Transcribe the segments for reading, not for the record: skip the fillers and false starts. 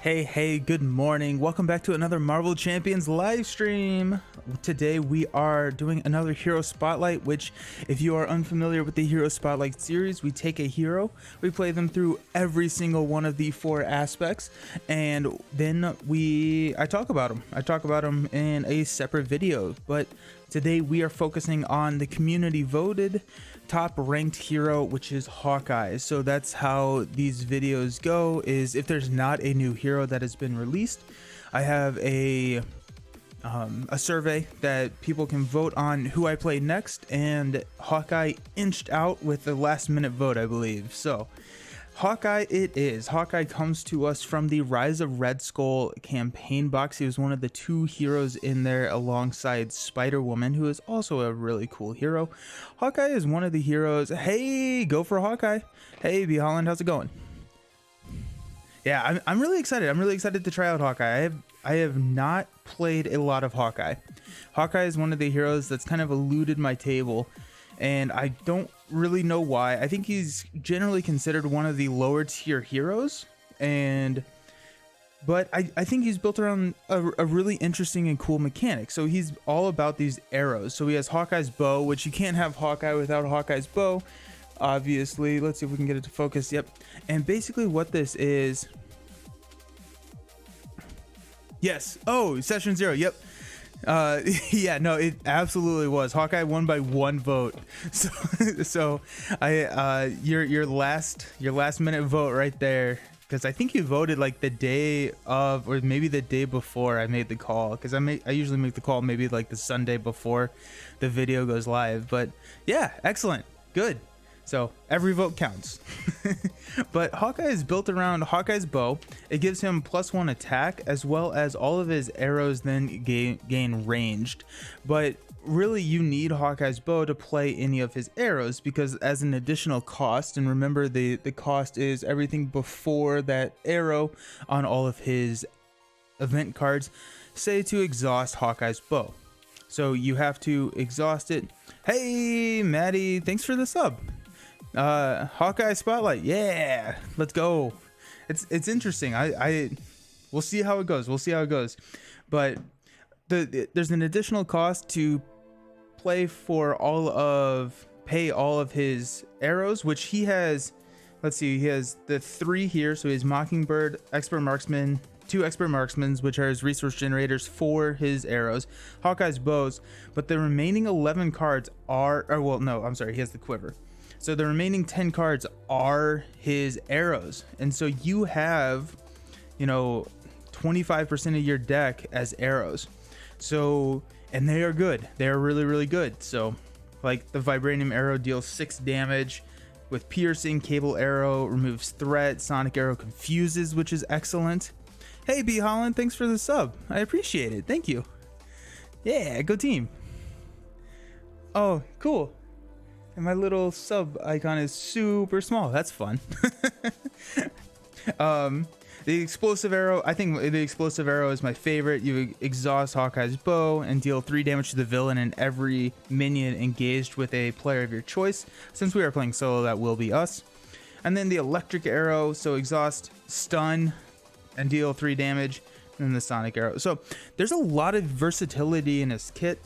Hey, good morning. Welcome back to another Marvel Champions live stream. Today we are doing another Hero Spotlight, which if you are unfamiliar with the Hero Spotlight series, we take a hero, we play them through every single one of the 4 aspects, and then I talk about them. I talk about them in a separate video, but today we are focusing on the community voted top ranked hero, which is Hawkeye. So that's how these videos go, is if there's not a new hero that has been released, I have a survey that people can vote on who I play next, and Hawkeye inched out with the last minute vote, I believe. So Hawkeye it is. Hawkeye comes to us from the Rise of Red Skull campaign box. He was one of the 2 heroes in there alongside Spider-Woman, who is also a really cool hero. Hawkeye is one of the heroes. Hey, go for Hawkeye. Hey, B. Holland, how's it going? Yeah, I'm really excited. I'm really excited to try out Hawkeye. I have not played a lot of Hawkeye. Hawkeye is one of the heroes that's kind of eluded my table, and I don't really know why. I think he's generally considered one of the lower tier heroes, but I think he's built around a really interesting and cool mechanic. So he's all about these arrows. So he has Hawkeye's bow, which you can't have Hawkeye without Hawkeye's bow, obviously. Let's see if we can get it to focus. Yep. And basically what this is, yes, oh, session 0, yep. Yeah, no, it absolutely was. Hawkeye won by 1 vote. So I your last minute vote right there, because I think you voted like the day of, or maybe the day before I made the call, because I usually make the call maybe like the Sunday before the video goes live. But yeah, excellent, good. So every vote counts. But Hawkeye is built around Hawkeye's bow. It gives him +1 attack, as well as all of his arrows then gain ranged. But really you need Hawkeye's bow to play any of his arrows, because as an additional cost, and remember the cost is everything before that arrow on all of his event cards, say to exhaust Hawkeye's bow. So you have to exhaust it. Hey Maddie, thanks for the sub. Hawkeye Spotlight, yeah, let's go. It's interesting. We'll see how it goes. But there's an additional cost to pay all of his arrows, which he has. Let's see, he has the 3 here. So he has Mockingbird, Expert Marksman, 2 Expert Marksmans, which are his resource generators for his arrows, Hawkeye's bows. But the remaining 11 cards are, or well, no, I'm sorry, he has the quiver. So the remaining 10 cards are his arrows. And so you have, 25% of your deck as arrows. So, and they are good. They are really, really good. So like the Vibranium arrow deals 6 damage with piercing, Cable arrow removes threat, Sonic arrow confuses, which is excellent. Hey B Holland, thanks for the sub. I appreciate it. Thank you. Yeah, go team. Oh, cool. And my little sub icon is super small. That's fun. The explosive arrow, I think the explosive arrow is my favorite. You exhaust Hawkeye's bow and deal 3 damage to the villain and every minion engaged with a player of your choice. Since we are playing solo, that will be us. And then the electric arrow, so exhaust, stun, and deal 3 damage. And then the Sonic arrow. So there's a lot of versatility in his kit.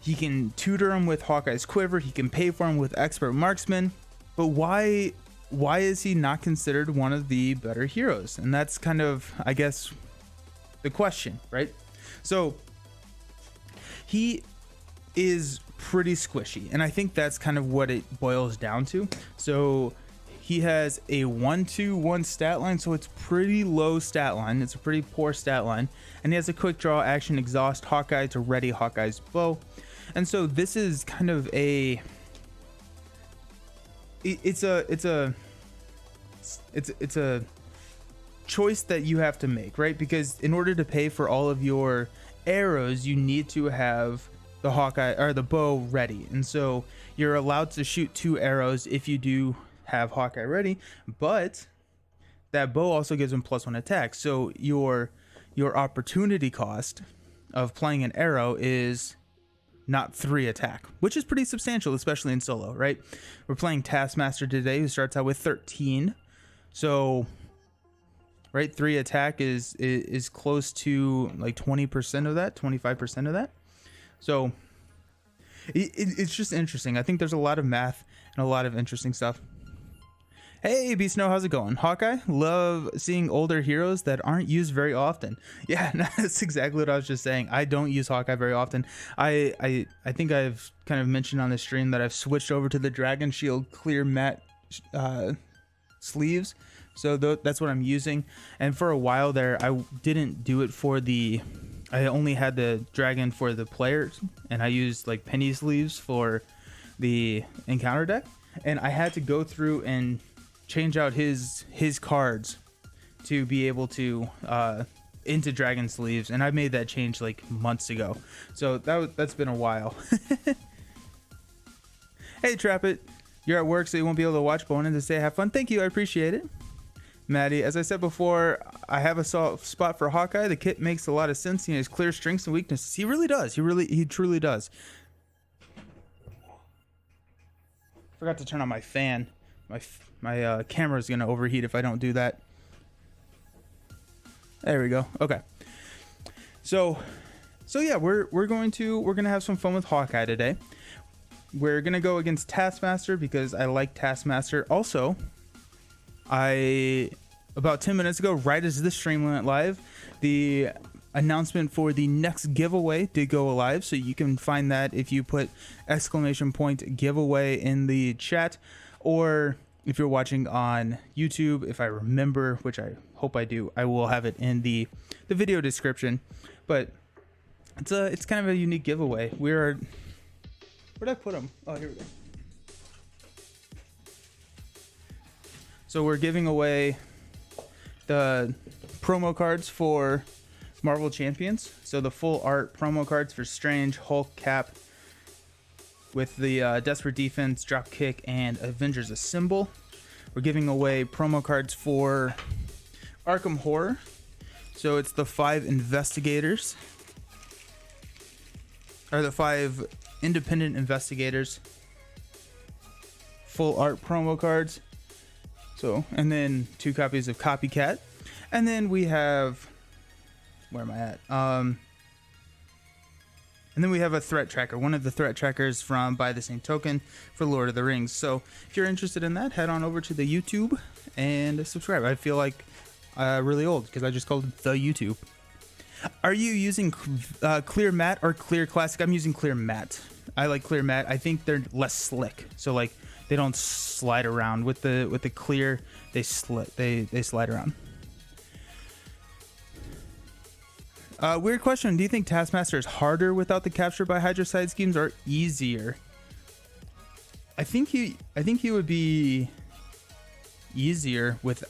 He can tutor him with Hawkeye's quiver. He can pay for him with Expert Marksman. But why is he not considered one of the better heroes? And that's kind of, I guess, the question, right? So he is pretty squishy, and I think that's kind of what it boils down to. So he has a 1-2-1 stat line, so it's pretty low stat line. It's a pretty poor stat line. And he has a quick draw action, exhaust Hawkeye to ready Hawkeye's bow. And so this is kind of it's a choice that you have to make, right? Because in order to pay for all of your arrows, you need to have the Hawkeye or the bow ready. And so you're allowed to shoot 2 arrows if you do have Hawkeye ready, but that bow also gives him +1 attack. So your opportunity cost of playing an arrow is not 3 attack, which is pretty substantial, especially in solo, right? We're playing Taskmaster today, who starts out with 13. So right? 3 attack is close to like 20% of that, 25% of that. So it's just interesting. I think there's a lot of math and a lot of interesting stuff. Hey, Beast Snow, how's it going? Hawkeye, love seeing older heroes that aren't used very often. Yeah, that's exactly what I was just saying. I don't use Hawkeye very often. I think I've kind of mentioned on the stream that I've switched over to the Dragon Shield clear matte sleeves. So that's what I'm using. And for a while there, I didn't do it for the... I only had the Dragon for the players, and I used like penny sleeves for the encounter deck. And I had to go through and change out his cards to be able to into Dragon sleeves, and I made that change like months ago. So that's been a while. Hey, Trap It, you're at work, so you won't be able to watch, but wanted to say have fun. Thank you, I appreciate it. Maddie, as I said before, I have a soft spot for Hawkeye. The kit makes a lot of sense. He has clear strengths and weaknesses. He really does. He truly does. Forgot to turn on my fan. My camera is gonna overheat if I don't do that. There we go. Okay. So yeah, we're gonna have some fun with Hawkeye today. We're gonna go against Taskmaster because I like Taskmaster. Also, about 10 minutes ago, right as this stream went live, the announcement for the next giveaway did go live, so you can find that if you put !giveaway in the chat, or if you're watching on YouTube, if I remember, which I hope I do, I will have it in the video description. But it's kind of a unique giveaway. Where'd I put them? Oh, here we go. So we're giving away the promo cards for Marvel Champions. So the full art promo cards for Strange, Hulk, Cap, with the Desperate Defense, Dropkick, and Avengers Assemble. We're giving away promo cards for Arkham Horror. So it's the 5 investigators, or the 5 independent investigators full art promo cards. So, and then 2 copies of Copycat. And then we have, where am I at? And then we have a threat tracker, one of the threat trackers from Buy the Same Token for Lord of the Rings. So if you're interested in that, head on over to the YouTube and subscribe. I feel like really old because I just called it the YouTube. Are you using clear matte or clear classic? I'm using clear matte. I like clear matte. I think they're less slick. So like they don't slide around with the clear. They slide around. Weird question. Do you think Taskmaster is harder without the capture by Hydra side schemes or easier? I think he would be easier with,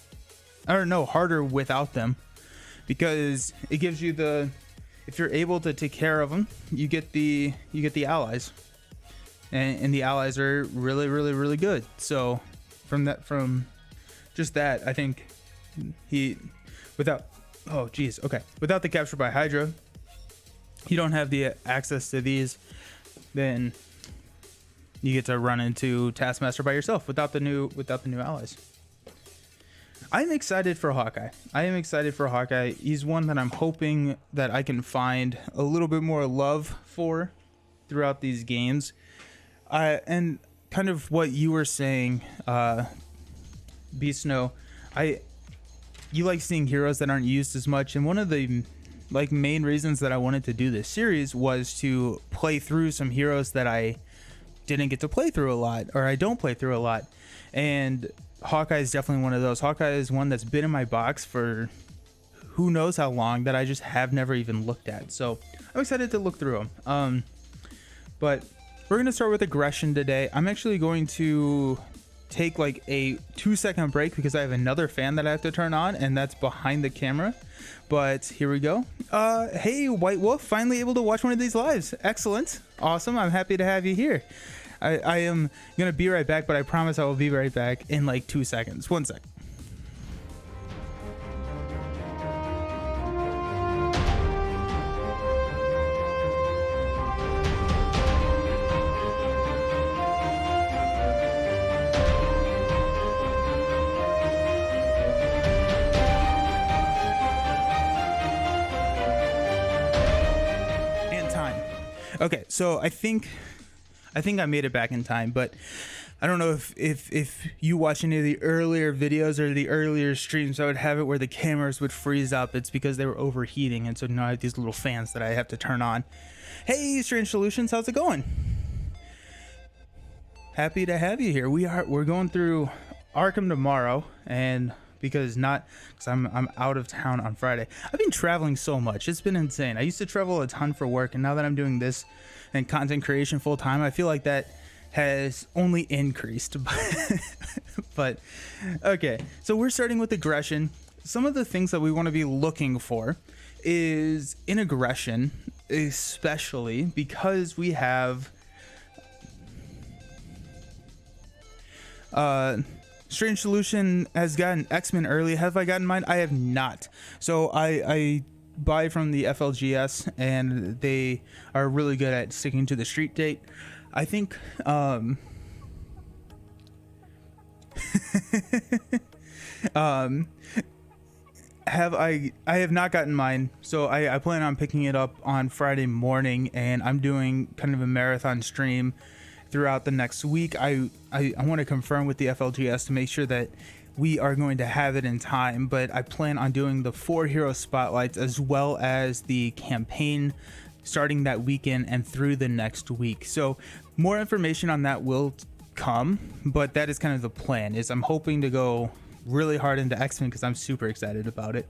or no, harder without them, because it gives you the, if you're able to take care of them, you get the allies, and the allies are really good. So from just that, I think without the capture by Hydra, you don't have the access to these, then you get to run into Taskmaster by yourself without the new allies. I'm excited for Hawkeye. He's one that I'm hoping that I can find a little bit more love for throughout these games. And kind of what you were saying, Beast Snow, you like seeing heroes that aren't used as much, and one of the main reasons that I wanted to do this series was to play through some heroes that I didn't get to play through a lot, or I don't play through a lot, and Hawkeye is definitely one of those. Hawkeye is one that's been in my box for who knows how long, that I just have never even looked at, so I'm excited to look through them. But we're gonna start with aggression today. I'm actually going to take like a 2-second break because I have another fan that I have to turn on, and that's behind the camera. But here we go. Hey, White Wolf, finally able to watch one of these lives. Excellent. Awesome. I'm happy to have you here. I am gonna be right back, but I promise I will be right back in like 2 seconds. 1 sec. Okay, so I think I made it back in time, but I don't know if you watch any of the earlier videos or the earlier streams, I would have it where the cameras would freeze up. It's because they were overheating, and so now I have these little fans that I have to turn on. Hey, Strange Solutions, how's it going? Happy to have you here. We're going through Arkham tomorrow, and because I'm out of town on Friday. I've been traveling so much. It's been insane. I used to travel a ton for work, and now that I'm doing this and content creation full time, I feel like that has only increased. But okay, so we're starting with aggression. Some of the things that we want to be looking for is in aggression, especially because we have Strange Solution has gotten X-Men early. Have I gotten mine? I have not. So I buy from the FLGS, and they are really good at sticking to the street date. I think I have not gotten mine, so I plan on picking it up on Friday morning, and I'm doing kind of a marathon stream throughout the next week. I want to confirm with the FLGS to make sure that we are going to have it in time, but I plan on doing the 4 hero spotlights as well as the campaign starting that weekend and through the next week. So more information on that will come, but that is kind of the plan. Is I'm hoping to go really hard into X-Men because I'm super excited about it.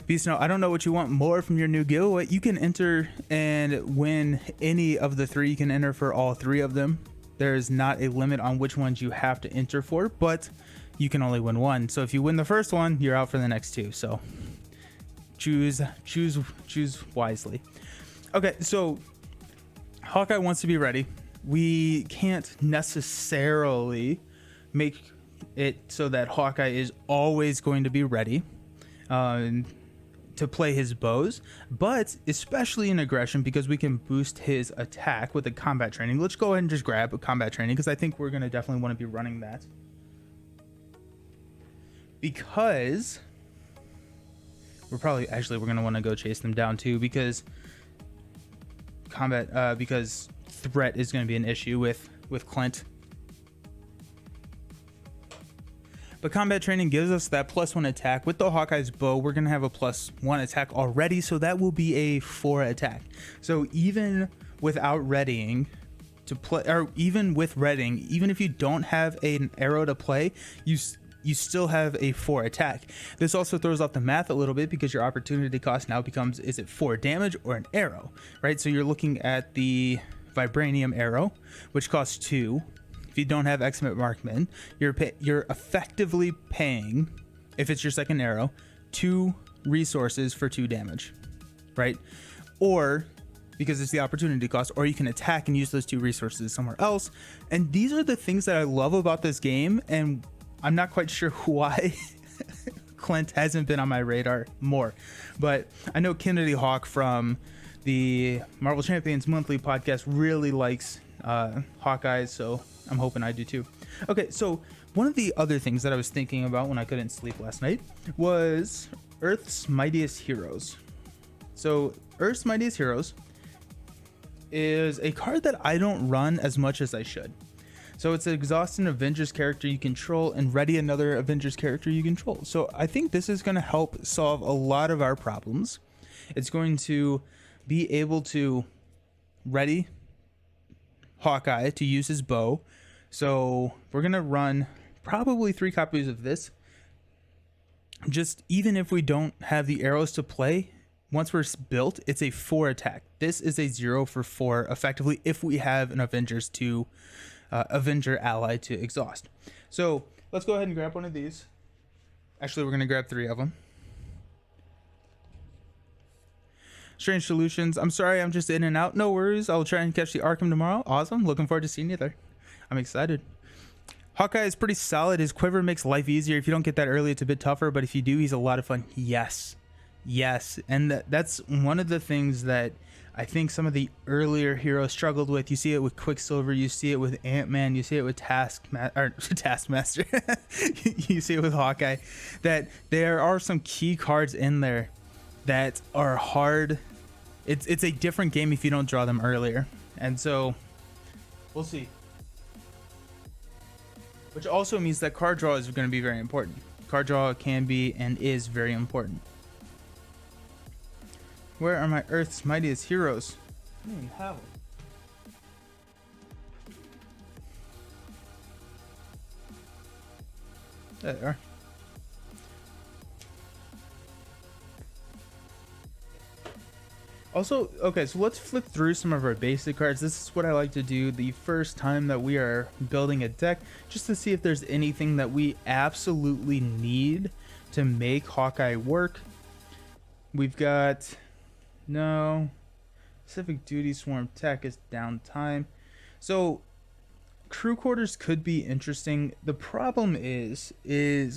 Beast Snow, I don't know what you want more from your new giveaway. You can enter and win any of the 3. You can enter for all 3 of them. There is not a limit on which ones you have to enter for, but you can only win 1. So if you win the first one, you're out for the next 2. So choose wisely. Okay, so Hawkeye wants to be ready. We can't necessarily make it so that Hawkeye is always going to be ready to play his bows, but especially in aggression, because we can boost his attack with the combat training. Let's go ahead and just grab a combat training, because I think we're going to definitely want to be running that, because we're going to want to go chase them down too, because because threat is going to be an issue with Clint. But combat training gives us that +1 attack. With the Hawkeye's bow, we're going to have a +1 attack already, so that will be a 4 attack. So even without readying to play, or even with readying, even if you don't have an arrow to play, you still have a 4 attack. This also throws off the math a little bit, because your opportunity cost now becomes, is it 4 damage or an arrow, right? So you're looking at the Vibranium arrow, which costs 2. If you don't have X-Men Markman, you're effectively paying, if it's your second arrow, 2 resources for 2 damage, right? Or because it's the opportunity cost, or you can attack and use those 2 resources somewhere else. And these are the things that I love about this game, and I'm not quite sure why Clint hasn't been on my radar more. But I know Kennedy Hawk from the Marvel Champions Monthly podcast really likes Hawkeye, so I'm hoping I do too. Okay, so one of the other things that I was thinking about when I couldn't sleep last night was Earth's Mightiest Heroes. So Earth's Mightiest Heroes is a card that I don't run as much as I should. So it's exhaust an Avengers character you control and ready another Avengers character you control. So I think this is going to help solve a lot of our problems. It's going to be able to ready Hawkeye to use his bow. So we're going to run probably 3 copies of this. Just even if we don't have the arrows to play, once we're built, it's a 4 attack. This is a 0 for 4 effectively if we have an Avenger ally to exhaust. So let's go ahead and grab one of these. Actually, we're going to grab 3 of them. Strange Solutions, I'm sorry, I'm just in and out. No worries, I'll try and catch the Arkham tomorrow. Awesome, looking forward to seeing you there. I'm excited. Hawkeye is pretty solid. His quiver makes life easier. If you don't get that early, it's a bit tougher, but if you do, he's a lot of fun. Yes, and that's one of the things that I think some of the earlier heroes struggled with. You see it with Quicksilver, you see it with Ant-Man, you see it with Taskmaster, you see it with Hawkeye, that there are some key cards in there that are hard It's a different game if you don't draw them earlier, and so we'll see. Which also means that card draw is going to be very important. Card draw can be and is very important. Where are my Earth's mightiest heroes? I don't even have them. There they are. Also, okay, so let's flip through some of our basic cards. This is what I like to do the first time that we are building a deck, just to see if there's anything that we absolutely need to make Hawkeye work. We've got no Pacific Duty Swarm Tech is downtime. So crew quarters could be interesting. The problem is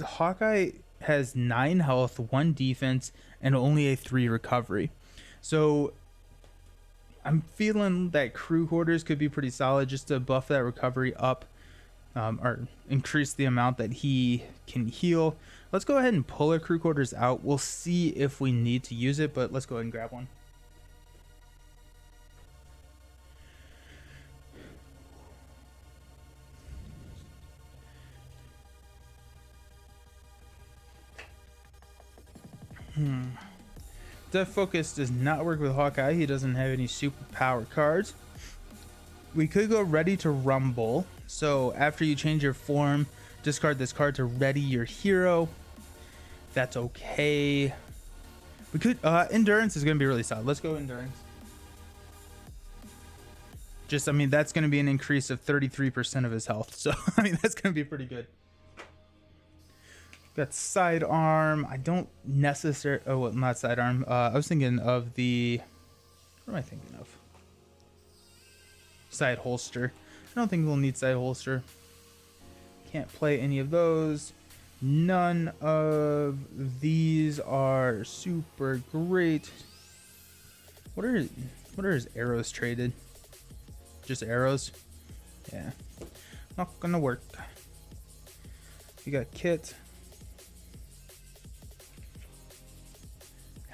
Hawkeye has 9 health, 1 defense, and only a 3 recovery. So I'm feeling that crew quarters could be pretty solid just to buff that recovery up, or increase the amount that he can heal. Let's go ahead and pull our crew quarters out. We'll see if we need to use it, but let's go ahead and grab one. Death Focus does not work with Hawkeye. He doesn't have any superpower cards. We could go Ready to Rumble. So after you change your form, discard this card to ready your hero. That's okay. We could Endurance is going to be really solid. Let's go Endurance. Just, I mean, that's going to be an increase of 33% of his health. So, I mean, that's going to be pretty good. Got Sidearm. I don't necessarily... Oh, well, not Sidearm. I was thinking of the... What am I thinking of? Side Holster. I don't think we'll need Side Holster. Can't play any of those. None of these are super great. What are his arrows traded? Just arrows? Yeah. Not gonna work. You got Kit.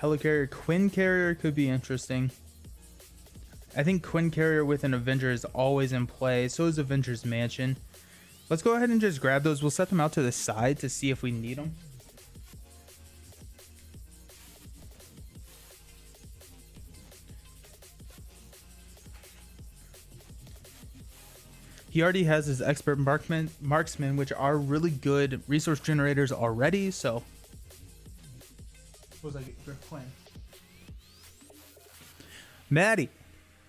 Helicarrier, Quinn Carrier could be interesting. I think Quinn Carrier with an Avenger is always in play. So is Avengers Mansion. Let's go ahead and just grab those. We'll set them out to the side to see if we need them. He already has his Expert Marksman, which are really good resource generators already, so... What was I playing? Maddie,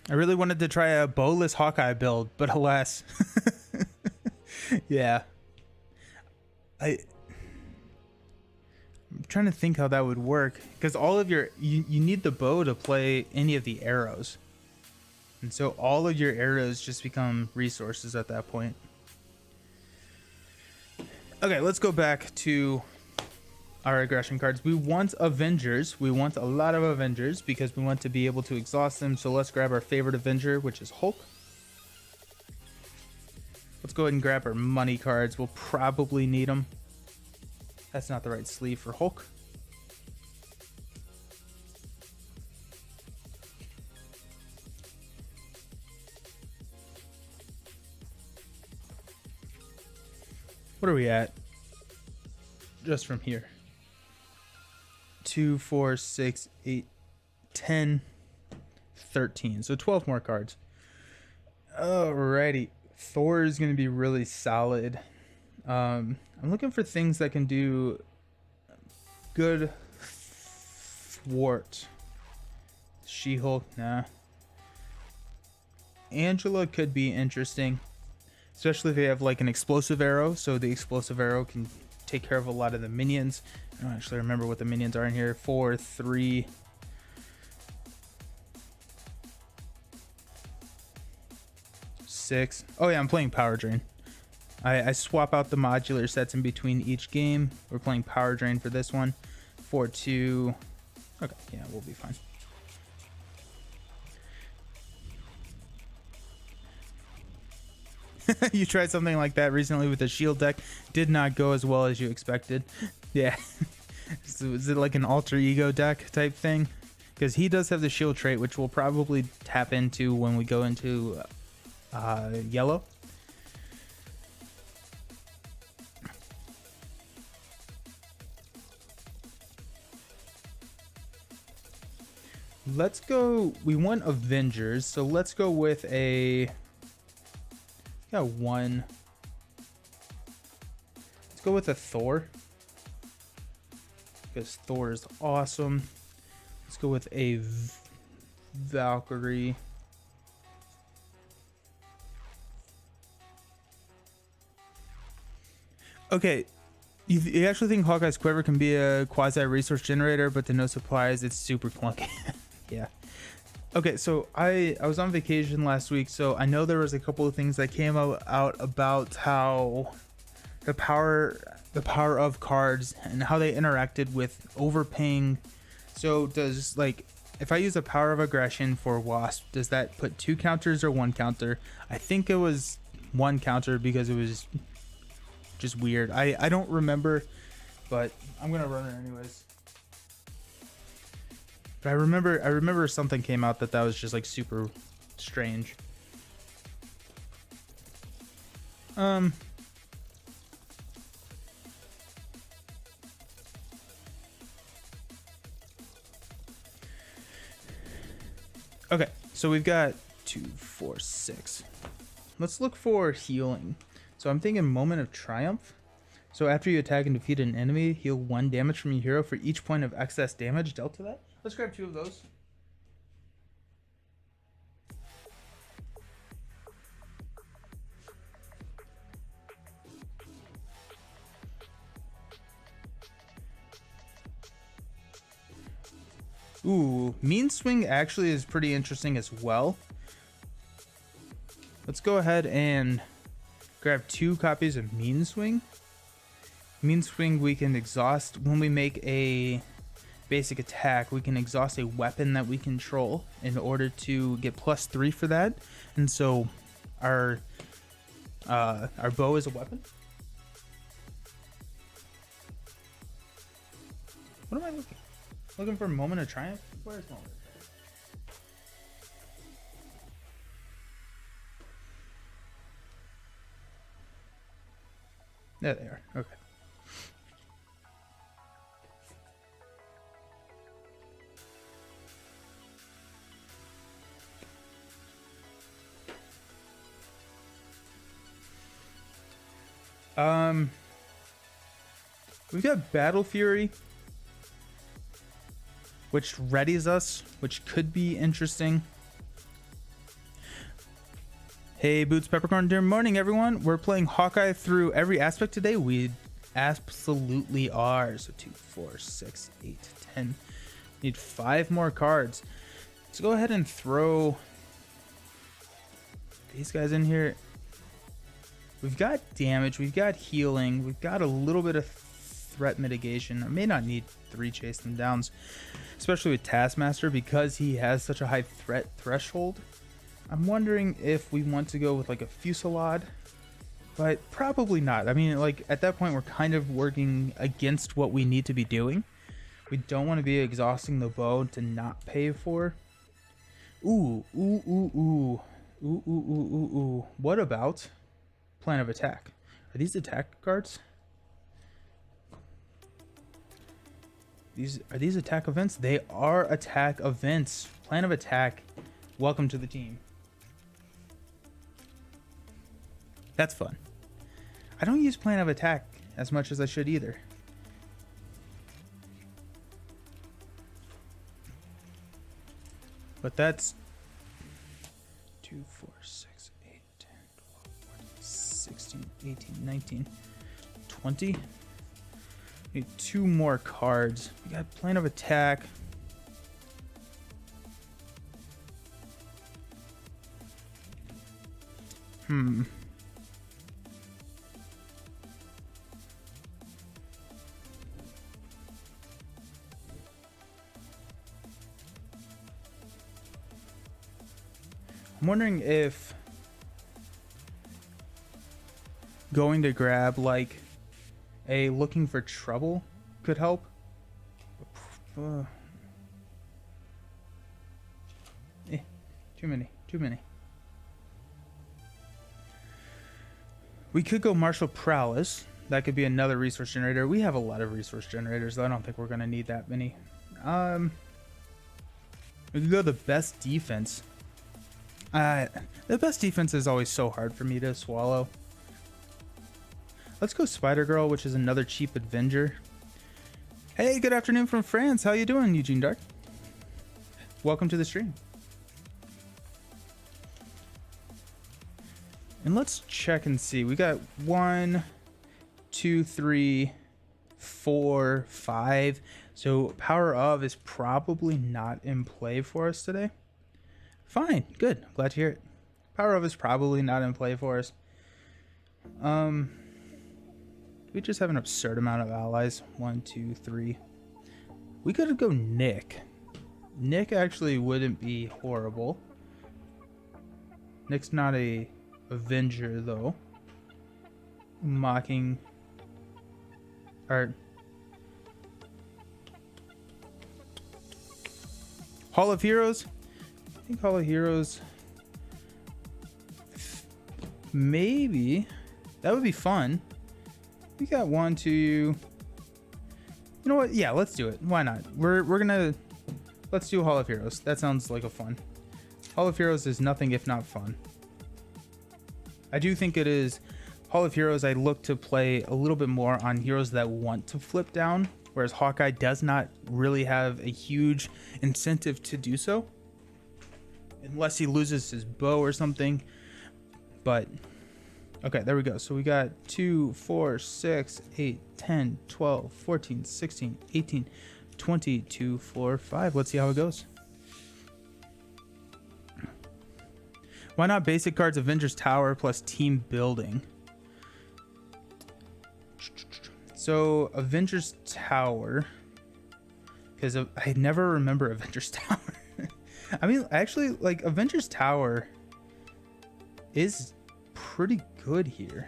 I really wanted to try a bowless Hawkeye build, but alas. Yeah. I'm trying to think how that would work, because all of your... You need the bow to play any of the arrows. And so all of your arrows just become resources at that point. Okay, let's go back to our aggression cards. We want Avengers. We want a lot of Avengers because we want to be able to exhaust them. So let's grab our favorite Avenger, which is Hulk. Let's go ahead and grab our money cards. We'll probably need them. That's not the right sleeve for Hulk. What are we at? Just from here. 2, 4, 6, 8, 10, 13. So 12 more cards. Alrighty. Thor is going to be really solid. I'm looking for things that can do good thwart. She-Hulk, nah. Angela could be interesting. Especially if they have like an explosive arrow, so the explosive arrow can take care of a lot of the minions. I don't actually remember what the minions are in here. 4, 3. Six. Oh yeah, I'm playing Power Drain. I swap out the modular sets in between each game. We're playing Power Drain for this one. 4, 2. Okay, yeah, we'll be fine. You tried something like that recently with a shield deck. Did not go as well as you expected. Yeah. Was it like an alter ego deck type thing? because he does have the shield trait, which we'll probably tap into when we go into yellow. Let's go. We want Avengers, so let's go with a. Got one. Let's go with a Thor, because Thor is awesome. Let's go with a Valkyrie. Okay, you actually think Hawkeye's Quiver can be a quasi resource generator, but to no supplies, it's super clunky. Yeah. Okay, so I was on vacation last week, so I know there was a couple of things that came out about how the power of cards and how they interacted with overpaying. So does, like, if I use a power of aggression for Wasp, does that put 2 counters or 1 counter? I think it was 1 counter because it was just weird. I don't remember, but I'm gonna run it anyways. But I remember something came out that was just like super strange. Okay, so we've got 2, 4, 6. Let's look for healing. So I'm thinking Moment of Triumph. So after you attack and defeat an enemy, heal 1 damage from your hero for each point of excess damage dealt to that. Let's grab 2 of those. Ooh, Mean Swing actually is pretty interesting as well. Let's go ahead and grab 2 copies of Mean Swing. Mean Swing we can exhaust when we make a basic attack. We can exhaust a weapon that we control in order to get +3 for that. And so our bow is a weapon. What am I looking? Looking for Moment of Triumph? Where's Moment of Triumph? There they are. Okay. We've got Battle Fury, which readies us, which could be interesting. Hey, Boots Peppercorn, good morning, everyone. We're playing Hawkeye through every aspect today. We absolutely are. So 2, 4, 6, 8, 10. Need 5 more cards. Let's go ahead and throw these guys in here. We've got damage, we've got healing, we've got a little bit of threat mitigation. I may not need 3 chase them downs, especially with Taskmaster because he has such a high threat threshold. I'm wondering if we want to go with like a Fusillade, but probably not. I mean, like at that point we're kind of working against what we need to be doing. We don't want to be exhausting the bow to not pay for. Ooh. What about Plan of Attack? Are these attack cards? Are these attack events? They are attack events. Plan of Attack. Welcome to the team. That's fun. I don't use Plan of Attack as much as I should either. But that's 2, 4, 6, 8, 10, 12, 14, 16, 18, 19, 20. Need 2 more cards. We got Plan of Attack. I'm wondering if going to grab like a Looking for Trouble could help. Too many. Too many. We could go Martial Prowess. That could be another resource generator. We have a lot of resource generators, though I don't think we're going to need that many. We could go the best defense. The best defense is always so hard for me to swallow. Let's go Spider-Girl, which is another cheap Avenger. Hey, good afternoon from France. How you doing, Eugene Dark? Welcome to the stream. And let's check and see. We got 1, 2, 3, 4, 5. So Power of is probably not in play for us today. Fine, good. I'm glad to hear it. Power of is probably not in play for us. We just have an absurd amount of allies. 1, 2, 3. We could go Nick. Nick actually wouldn't be horrible. Nick's not a Avenger though. Mocking. Or Hall of Heroes. I think Hall of Heroes. Maybe that would be fun. We got 1, 2. You know what? Yeah, let's do it. Why not? We're gonna let's do Hall of Heroes. That sounds like a fun. Hall of Heroes is nothing if not fun. I do think it is. Hall of Heroes, I look to play a little bit more on heroes that want to flip down, whereas Hawkeye does not really have a huge incentive to do so, unless he loses his bow or something. But okay, there we go. So we got 2, 4, 6, 8, 10, 12, 14, 16, 18, 20, 2, 4, 5. Let's see how it goes. Why not basic cards Avengers Tower plus team building? So Avengers Tower, because I never remember Avengers Tower. I mean, actually, like Avengers Tower is pretty good here,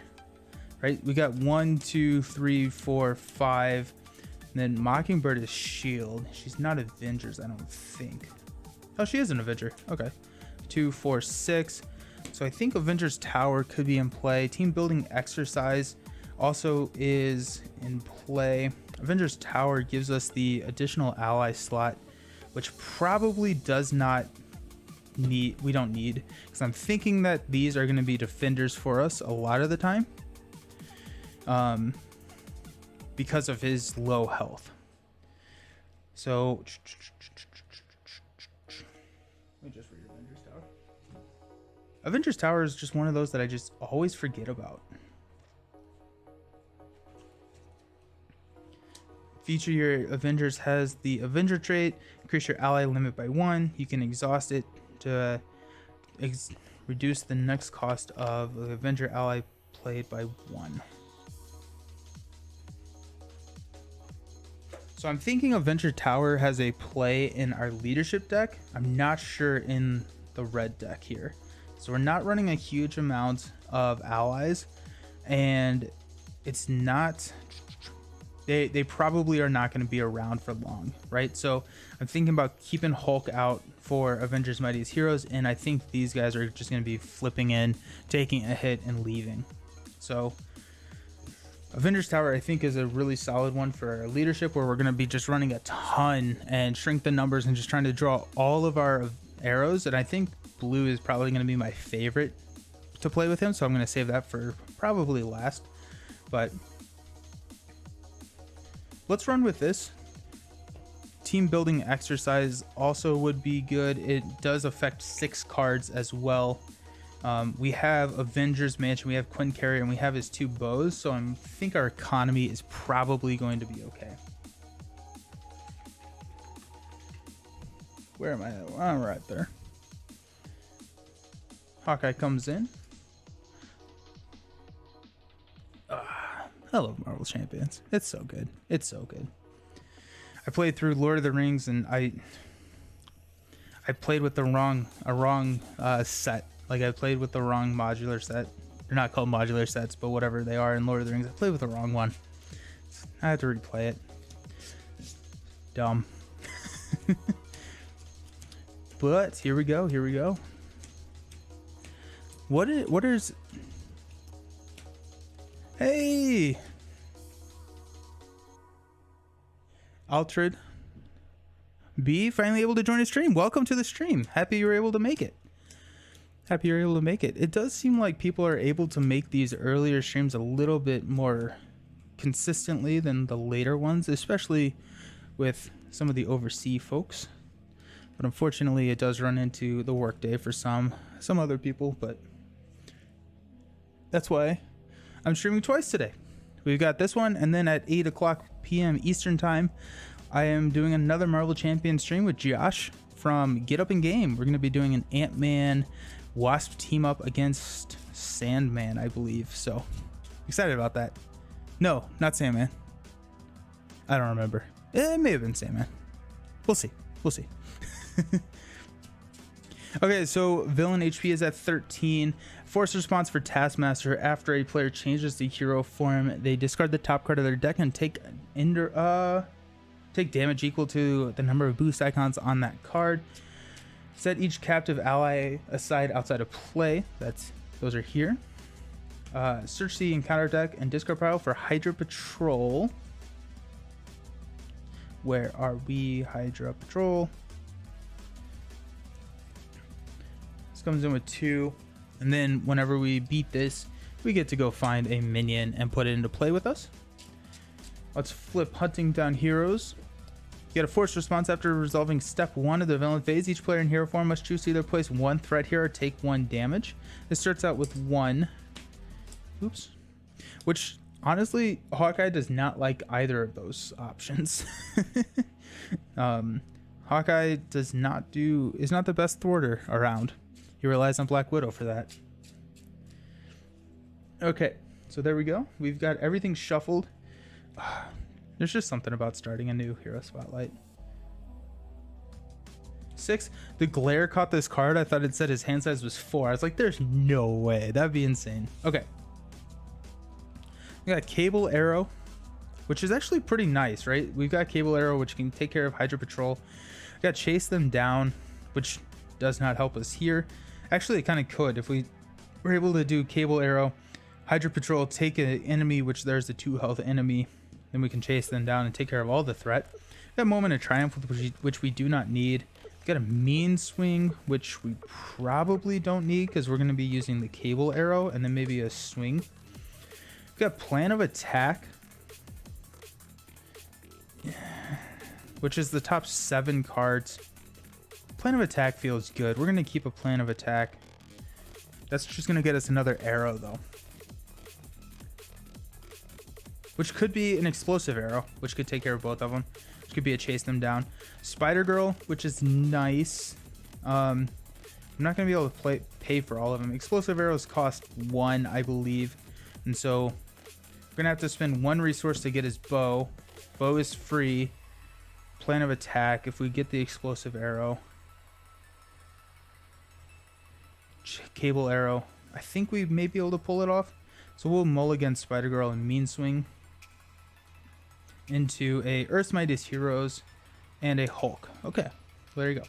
right? We got 1, 2, 3, 4, 5, and then Mockingbird is Shield. She's not Avengers, I don't think. Oh, she is an Avenger. Okay. 2, 4, 6. So I think Avengers Tower could be in play. Team building exercise also is in play. Avengers Tower gives us the additional ally slot, which probably does not need, we don't need, because I'm thinking that these are going to be defenders for us a lot of the time, because of his low health. So let me just read Avengers Tower. Avengers Tower is just one of those that I just always forget about. Feature your Avengers has the Avenger trait. Increase your ally limit by 1. You can exhaust it to reduce the next cost of the Avenger ally played by 1. So I'm thinking Avenger Tower has a play in our leadership deck. I'm not sure in the red deck here. So we're not running a huge amount of allies, and it's not, they probably are not going to be around for long, right? So I'm thinking about keeping Hulk out for Avengers Mightiest Heroes, and I think these guys are just going to be flipping in, taking a hit, and leaving. So Avengers Tower, I think, is a really solid one for our leadership, where we're going to be just running a ton and shrink the numbers and just trying to draw all of our arrows. And I think blue is probably going to be my favorite to play with him, so I'm going to save that for probably last. But let's run with this. Team building exercise also would be good. It does affect 6 cards as well. We have Avengers Mansion, we have Quinn Carrier, and we have his 2 bows, so I think our economy is probably going to be okay. Where am I? I'm right there. Hawkeye comes in. I love Marvel Champions. It's so good. It's so good. I played through Lord of the Rings, and I played with the wrong set. Like, I played with the wrong modular set. They're not called modular sets, but whatever they are in Lord of the Rings. I played with the wrong one. I had to replay it. Dumb. But here we go. Here we go. What is... Hey! Altred B finally able to join the stream. Welcome to the stream. Happy you were able to make it. Happy you're able to make it. It does seem like people are able to make these earlier streams a little bit more consistently than the later ones, especially with some of the overseas folks. But unfortunately, it does run into the workday for some other people, but that's why I'm streaming twice today. We've got this one, and then at 8 o'clock p.m. Eastern time, I am doing another Marvel Champion stream with Josh from Get Up and Game. We're going to be doing an Ant-Man Wasp team up against Sandman, I believe. So excited about that. No, not Sandman. I don't remember. It may have been Sandman. We'll see. We'll see. Okay, so villain HP is at 13. Force response for Taskmaster. After a player changes the hero form, they discard the top card of their deck and take damage equal to the number of boost icons on that card. Set each captive ally aside outside of play. Those are here. Search the encounter deck and discard pile for Hydra Patrol. Where are we? Hydra Patrol. This comes in with 2. And then whenever we beat this, we get to go find a minion and put it into play with us. Let's flip Hunting Down Heroes. Get a force response after resolving step 1 of the villain phase. Each player in hero form must choose to either place 1 threat here or take 1 damage. This starts out with 1. Oops. Which, honestly, Hawkeye does not like either of those options. Hawkeye is not the best thwarter around. He relies on Black Widow for that. Okay, so there we go. We've got everything shuffled. There's just something about starting a new hero spotlight. 6. The glare caught this card. I thought it said his hand size was 4. I was like, there's no way. That'd be insane. Okay. We got Cable Arrow, which is actually pretty nice, right? We've got Cable Arrow, which can take care of Hydra Patrol. We got Chase Them Down, which does not help us here. Actually, it kind of could. If we were able to do Cable Arrow, Hydra Patrol, take an enemy, which there's a 2 health enemy, then we can chase them down and take care of all the threat. We got Moment of Triumph, which we do not need. We got a Mean Swing, which we probably don't need because we're going to be using the Cable Arrow, and then maybe a swing. We got Plan of Attack, which is the top 7 cards. Plan of Attack feels good. We're going to keep a Plan of Attack. That's just going to get us another arrow, though. Which could be an explosive arrow, which could take care of both of them. Which could be a Chase Them Down. Spider-Girl, which is nice. I'm not going to be able to pay for all of them. Explosive arrows cost 1, I believe. And so we're going to have to spend 1 resource to get his bow. Bow is free. Plan of Attack, if we get the explosive arrow. Cable Arrow. I think we may be able to pull it off. So we'll mulligan Spider-Girl and Mean Swing into a Earth's Mightiest Heroes and a Hulk. Okay, well, there you go.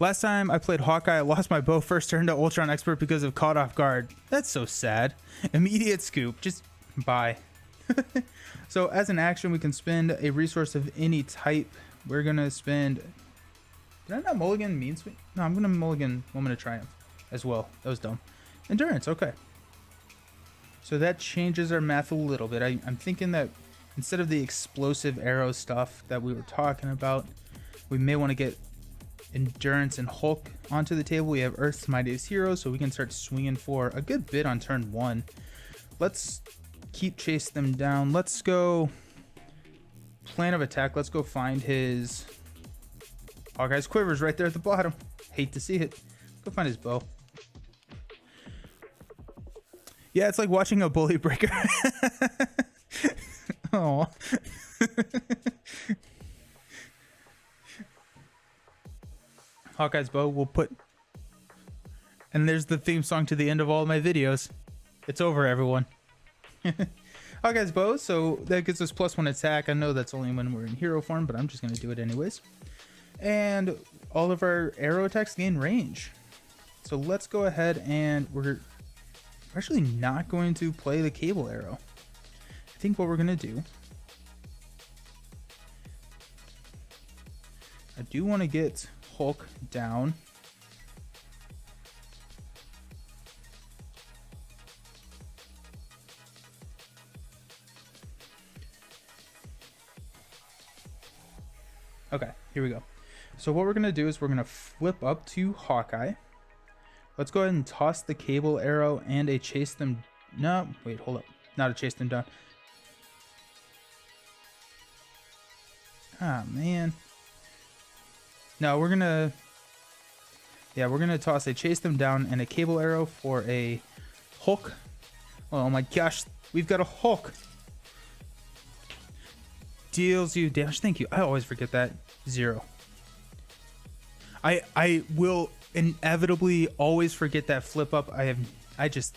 Last time I played Hawkeye, I lost my bow first turn to Ultron Expert because of Caught Off Guard. That's so sad. Immediate scoop. Just bye. So as an action, we can spend a resource of any type. We're going to spend... Did I not mulligan Mean Swing? No, I'm going to mulligan Moment of Triumph as well. That was dumb. Endurance, okay. So that changes our math a little bit. I'm thinking that instead of the explosive arrow stuff that we were talking about, we may want to get Endurance and Hulk onto the table. We have Earth's Mightiest Heroes, so we can start swinging for a good bit on turn 1. Let's keep Chase Them Down. Let's go Plan of Attack. Let's go find his... Hawkeye's Quiver's right there at the bottom. Hate to see it. Go find his bow. Yeah, it's like watching a bully breaker. Oh. Hawkeye's bow we'll put... And there's the theme song to the end of all my videos. It's over, everyone. Hawkeye's bow, so that gives us +1 attack. I know that's only when we're in hero form, but I'm just going to do it anyways. And all of our arrow attacks gain range. So let's go ahead and we're actually not going to play the cable arrow. I think what we're going to do, I do want to get Hulk down. Okay, here we go. So what we're going to do is we're going to flip up to Hawkeye. Let's go ahead and toss the cable arrow and a chase them. No, wait, hold up. Not a chase them down. Ah, man. No, we're going to... Yeah, we're going to toss a chase them down and a cable arrow for a Hulk. Oh my gosh, we've got a Hulk. Deals you damage. Thank you. I always forget that. 0. I will inevitably always forget that flip up. I just,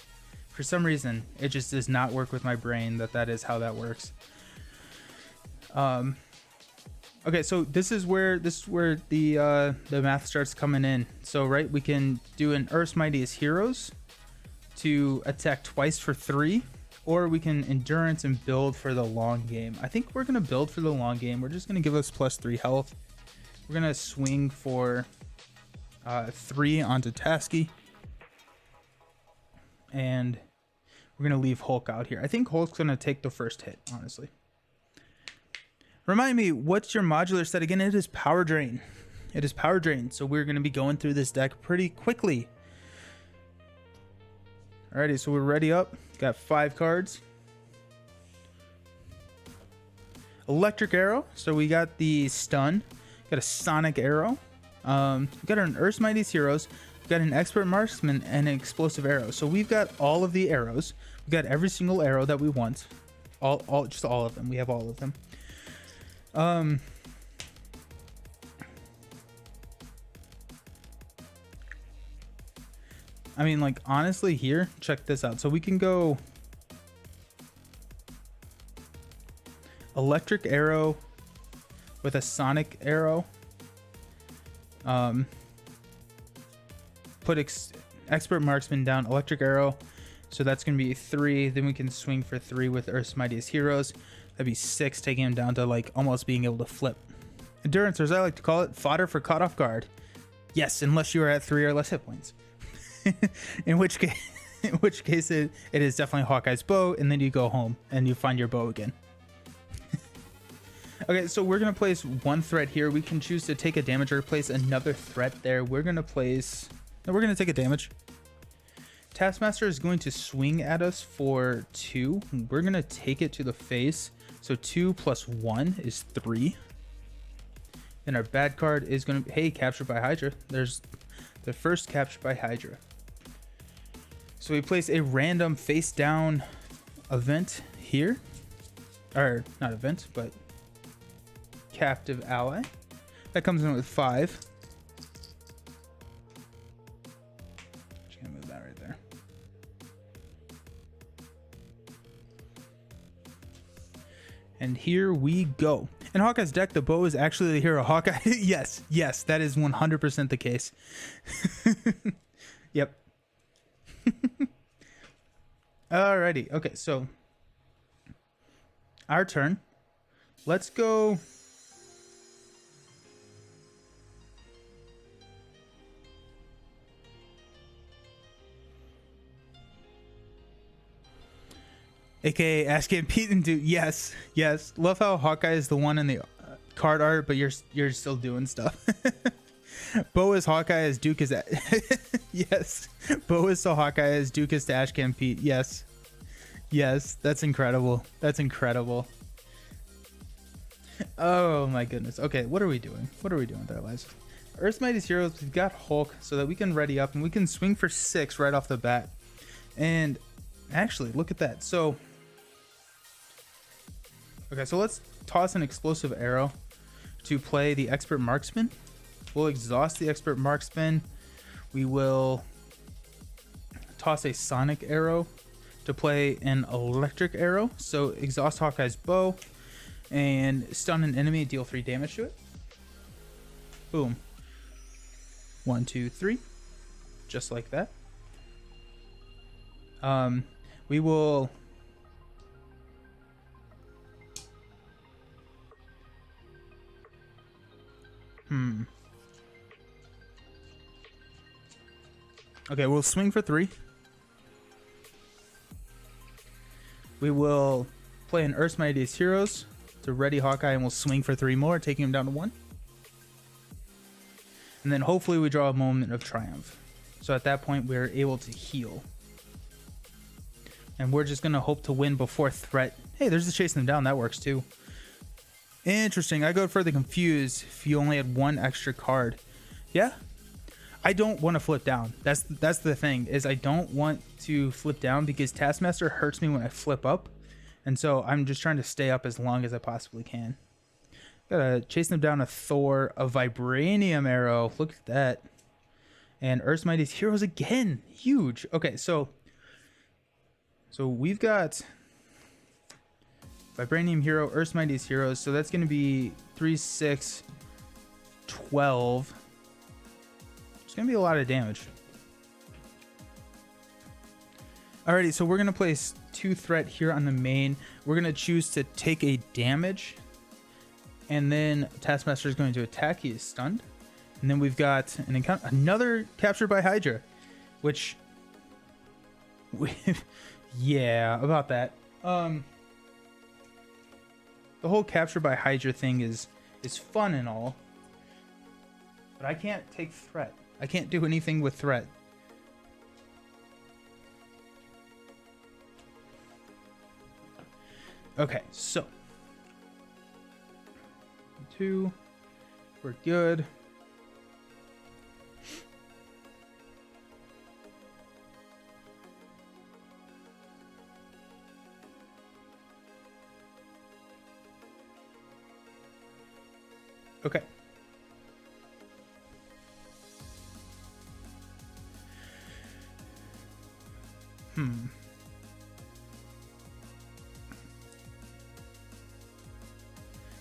for some reason, it just does not work with my brain that is how that works. Okay, so this is where the math starts coming in. So right, we can do an Earth's Mightiest Heroes to attack twice for 3. Or we can endurance and build for the long game. I think we're going to build for the long game. We're just going to give us +3 health. We're going to swing for 3 onto Tasky. And we're going to leave Hulk out here. I think Hulk's going to take the first hit, honestly. Remind me, what's your modular set again? It is Power Drain. It is Power Drain. So we're going to be going through this deck pretty quickly. Alrighty, so we're ready up. Got 5 cards. Electric Arrow. So we got the stun. Got a Sonic Arrow. We got an Earth's Mightiest Heroes. We got an Expert Marksman and an Explosive Arrow. So we've got all of the arrows. We got every single arrow that we want. Just all of them. We have all of them. I mean, like, honestly, here, check this out. So we can go Electric Arrow with a Sonic Arrow. Put Expert Marksman down, Electric Arrow. So that's going to be 3. Then we can swing for 3 with Earth's Mightiest Heroes. That'd be 6, taking him down to, like, almost being able to flip. Endurance, or as I like to call it, fodder for caught off guard. Yes, unless you are at 3 or less hit points. in which case it is definitely Hawkeye's bow, and then you go home and you find your bow again. Okay, so we're gonna place 1 threat here. We can choose to take a damage or place another threat there. We're gonna take a damage. Taskmaster is going to swing at us for 2. We're gonna take it to the face. So 2 + 1 is 3. Then our bad card is gonna be, hey, captured by Hydra. There's the first captured by Hydra. So we place a random face down event here. Or not event, but captive ally. That comes in with 5. Just gonna move that right there. And here we go. In Hawkeye's deck, the bow is actually the hero. Hawkeye, yes, that is 100% the case. Yep. Alrighty, okay, so our turn. Let's go. AKA Ash Can Pete and Duke. Yes. Love how Hawkeye is the one in the card art, but you're still doing stuff. Bo is Hawkeye as Duke is at yes. Bo is so Hawkeye as Duke is to Ash Can Pete. Yes. That's incredible. Oh my goodness. Okay, what are we doing? What are we doing with our lives? Earth's Mightiest Heroes, we've got Hulk so that we can ready up and we can swing for 6 right off the bat. And actually, look at that. So, okay, so let's toss an Explosive Arrow to play the Expert Marksman. We'll exhaust the Expert Marksman. We will toss a Sonic Arrow to play an Electric Arrow. So exhaust Hawkeye's bow and stun an enemy, deal 3 damage to it. Boom. 1, 2, 3. just like that. We will Okay, we'll swing for 3. We will play an Earth's Mightiest Heroes to ready Hawkeye, and we'll swing for 3 more, taking him down to 1. And then hopefully we draw a moment of triumph. So at that point, we're able to heal. And we're just going to hope to win before threat. Hey, there's the chasing them down. That works too. Interesting. I go for the confuse if you only had 1 extra card. Yeah. I don't want to flip down. That's the thing, is I don't want to flip down because Taskmaster hurts me when I flip up. And so I'm just trying to stay up as long as I possibly can. Gotta chase them down a Thor, a Vibranium Arrow. Look at that. And Earth's Mightiest Heroes again. Huge. Okay, so we've got Vibranium Hero, Earth's Mightiest Heroes. So that's going to be 3, 6, 12. It's going to be a lot of damage. Alrighty, so we're going to place 2 threat here on the main. We're going to choose to take a damage. And then Taskmaster is going to attack. He is stunned. And then we've got an encounter, another captured by Hydra, which... yeah, about that. The whole capture by Hydra thing is fun and all, but I can't take threat. I can't do anything with threat. Okay, so 2, we're good. Okay.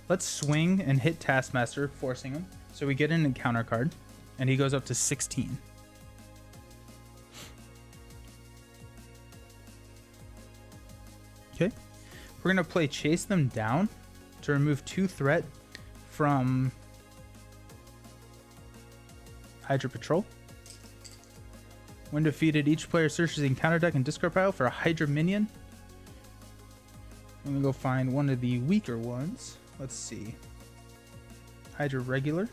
Let's swing and hit Taskmaster, forcing him. So we get an encounter card, and he goes up to 16. Okay. We're going to play Chase Them Down to remove 2 threat from Hydra Patrol. When defeated, each player searches the encounter deck and discard pile for a Hydra minion. I'm going to go find one of the weaker ones. Let's see. Hydra Regular.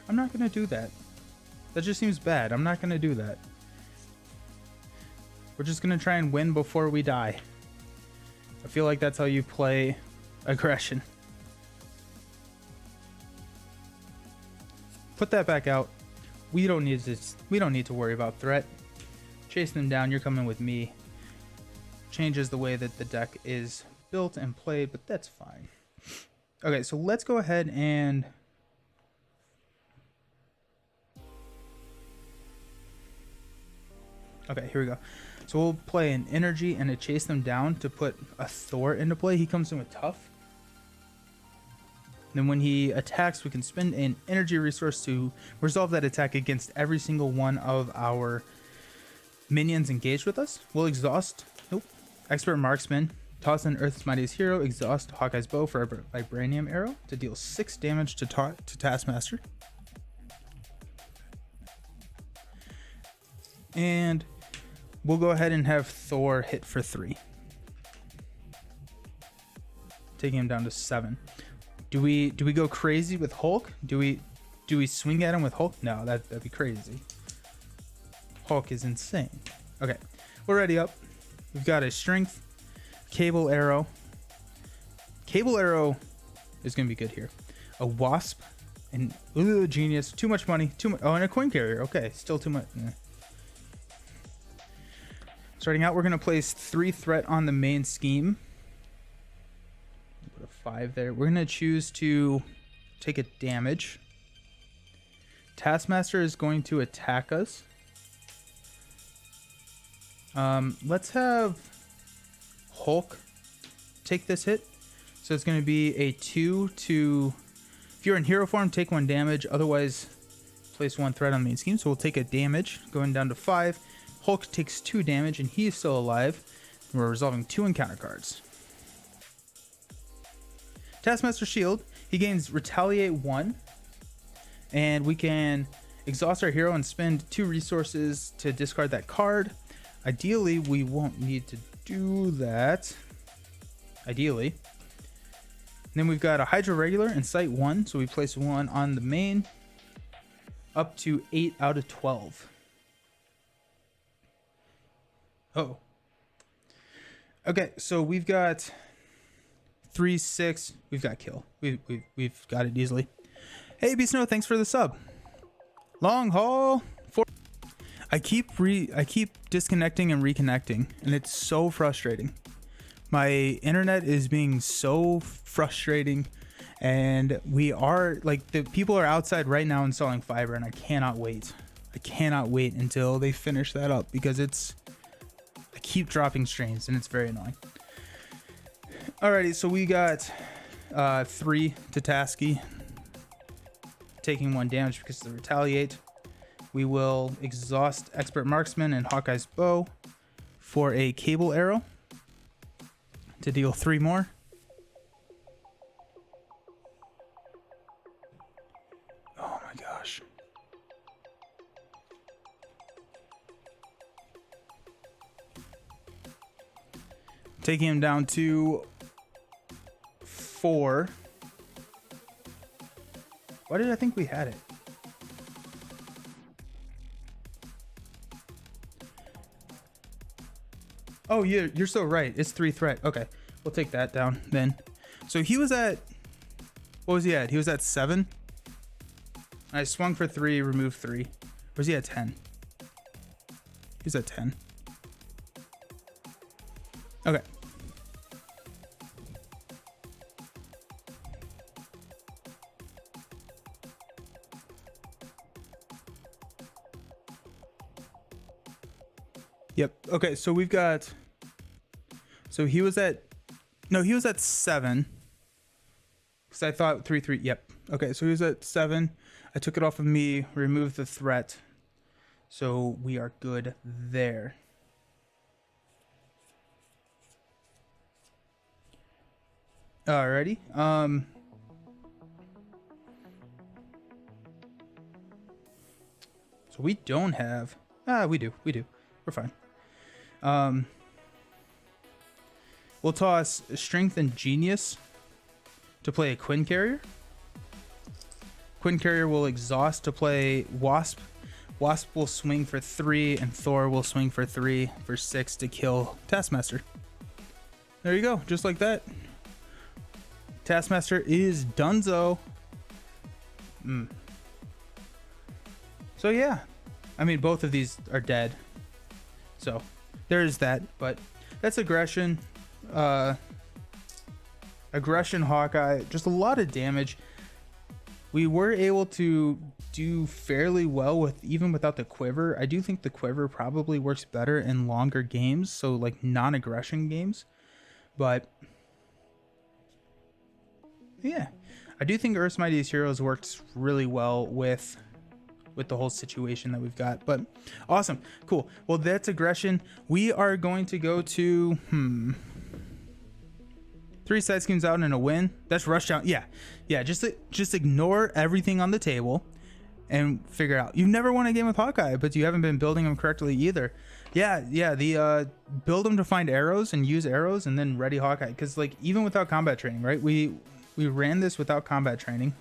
I'm not going to do that. That just seems bad. I'm not going to do that. We're just going to try and win before we die. I feel like that's how you play aggression. Put that back out. We don't need to worry about threat. Chase them down. You're coming with me. Changes the way that the deck is built and played, but that's fine. Okay, so let's go ahead and... Okay, here we go. So we'll play an energy and a chase them down to put a Thor into play. He comes in with tough. Then when he attacks, we can spend an energy resource to resolve that attack against every single one of our minions engaged with us. We'll exhaust. Nope. Expert Marksman. Toss in Earth's Mightiest Hero. Exhaust Hawkeye's Bow for a Vibranium Arrow to deal 6 damage to Taskmaster. And we'll go ahead and have Thor hit for 3. Taking him down to 7. Do we go crazy with Hulk? Do we swing at him with Hulk? No, that'd be crazy. Hulk is insane. Okay, we're ready up. We've got a strength, cable arrow. Cable arrow is gonna be good here. A wasp, and genius. Too much money. Too much. Oh, and a coin carrier. Okay, still too much. Starting out, we're gonna place 3 threat on the main scheme. Put a 5 there. We're going to choose to take a damage. Taskmaster is going to attack us. Let's have Hulk take this hit. So it's going to be a 2 to... If you're in hero form, take 1 damage. Otherwise, place 1 threat on the main scheme. So we'll take a damage, going down to 5. Hulk takes 2 damage, and he is still alive. We're resolving 2 encounter cards. Taskmaster Shield. He gains Retaliate 1. And we can exhaust our hero and spend 2 resources to discard that card. Ideally, we won't need to do that. Ideally. And then we've got a Hydra Regular and Sight 1. So we place 1 on the main. Up to 8 out of 12. Oh. Okay, so we've got 3, 6. We've got kill. We've got it easily. Hey, B Snow, thanks for the sub. Long haul. I keep disconnecting and reconnecting, and it's so frustrating. My internet is being so frustrating, and we are like the people are outside right now installing fiber, and I cannot wait. I cannot wait until they finish that up because I keep dropping streams and it's very annoying. Alrighty, so we got 3 to Tasky, taking 1 damage because of the retaliate. We will exhaust Expert Marksman and Hawkeye's bow for a cable arrow to deal 3 more. Oh my gosh. Taking him down to 4. Why did I think we had it? Oh, yeah, you're so right. It's 3 threat. Okay, we'll take that down then. So he was at... What was he at? He was at 7. I swung for 3, removed 3. Or was he at 10? He's at 10. Okay. Yep. Okay, so we've got... So he was at... No, he was at 7. Because I thought 3, 3. Yep. Okay, so he was at 7. I took it off of me, removed the threat. So we are good there. Alrighty. So we don't have... we do. We're fine. We'll toss Strength and Genius to play a Quinn Carrier. Quinn Carrier will exhaust to play Wasp. Wasp will swing for 3, and Thor will swing for 3 for 6 to kill Taskmaster. There you go, just like that. Taskmaster is donezo. So yeah, I mean both of these are dead. So there is that, but that's aggression. Aggression Hawkeye, just a lot of damage. We were able to do fairly well with even without the quiver. I do think the quiver probably works better in longer games, so like non-aggression games. But yeah, I do think Earth's Mightiest Heroes works really well with the whole situation that we've got. But awesome, cool. Well, that's aggression. We are going to go to 3 side schemes out and a win. That's rush down. Yeah. Just ignore everything on the table and figure it out. You've never won a game with Hawkeye, but you haven't been building them correctly either. Yeah. The build them to find arrows and use arrows and then ready Hawkeye. Because like even without combat training, right? We ran this without combat training.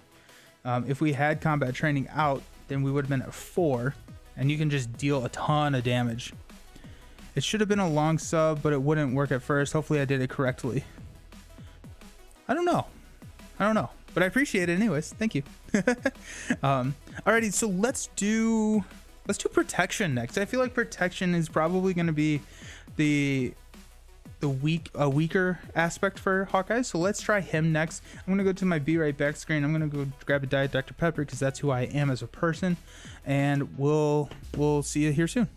If we had combat training out, then we would have been at 4, and you can just deal a ton of damage. It should have been a long sub, but it wouldn't work at first. Hopefully I did it correctly. I don't know, but I appreciate it anyways. Thank you. Alrighty, so let's do protection next. I feel like protection is probably going to be the a weaker aspect for Hawkeye. So let's try him next. I'm gonna go to my Be Right Back screen. I'm gonna go grab a Diet Dr. Pepper because that's who I am as a person, and we'll see you here soon.